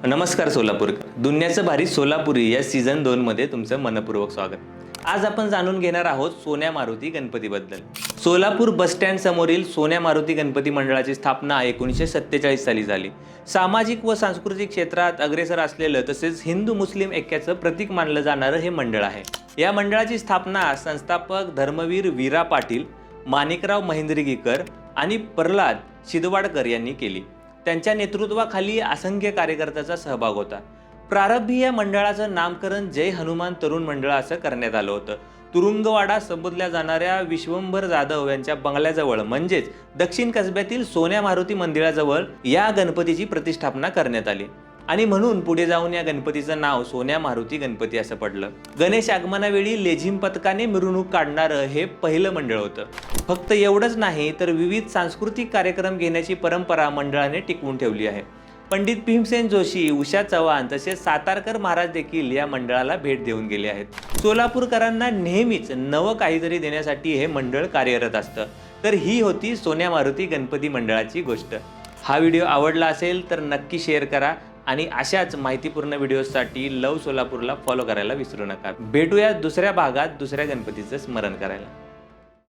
नमस्कार सोलापूर, दुनियाचं भारी सोलापुरी या सीझन 2 मध्ये तुमचं मनपूर्वक स्वागत. आज आपण जाणून घेणार आहोत सोन्या मारुती गणपतीबद्दल. सोलापूर बस स्टँड समोरील सोन्या मारुती गणपती मंडळाची स्थापना 1947 साली झाली. सामाजिक व सांस्कृतिक क्षेत्रात अग्रेसर असलेलं तसेच हिंदू मुस्लिम ऐक्याचं प्रतीक मानलं जाणारं हे मंडळ आहे. या मंडळाची स्थापना संस्थापक धर्मवीर वीरा पाटील, माणिकराव महेंद्रगीकर आणि प्रल्हाद शिदवाडकर यांनी केली. त्यांच्या नेतृत्वाखाली असंख्य कार्यकर्त्याचा सहभाग होता. प्रारंभी या मंडळाचं नामकरण जय हनुमान तरुण मंडळ असं करण्यात आलं होतं. तुरुंगवाडा संबोधल्या जाणाऱ्या विश्वंभर जाधव यांच्या बंगल्याजवळ म्हणजेच दक्षिण कसब्यातील सोन्या मारुती मंदिराजवळ या गणपतीची प्रतिष्ठापना करण्यात आली आणि म्हणून पुढे जाऊन या गणपतीचं नाव सोन्या मारुती गणपती असं पडलं. गणेश आगमनावेळी लेझिम पथकाने मिरवणूक काढणारं हे पहिलं मंडळ होतं. फक्त एवढंच नाही तर विविध सांस्कृतिक कार्यक्रम घेण्याची परंपरा मंडळाने टिकवून ठेवली आहे. पंडित भीमसेन जोशी, उषा चव्हाण तसेच सातारकर महाराज देखील या मंडळाला भेट देऊन गेले आहेत. सोलापूरकरांना नेहमीच नवं काहीतरी देण्यासाठी हे मंडळ कार्यरत असतं. तर ही होती सोन्या मारुती गणपती मंडळाची गोष्ट. हा व्हिडिओ आवडला असेल तर नक्की शेअर करा आणि अशाच माहितीपूर्ण व्हिडिओसाठी लव सोलापूरला फॉलो करायला विसरू नका. भेटूया दुसऱ्या भागात दुसऱ्या गणपतीचं स्मरण करायला.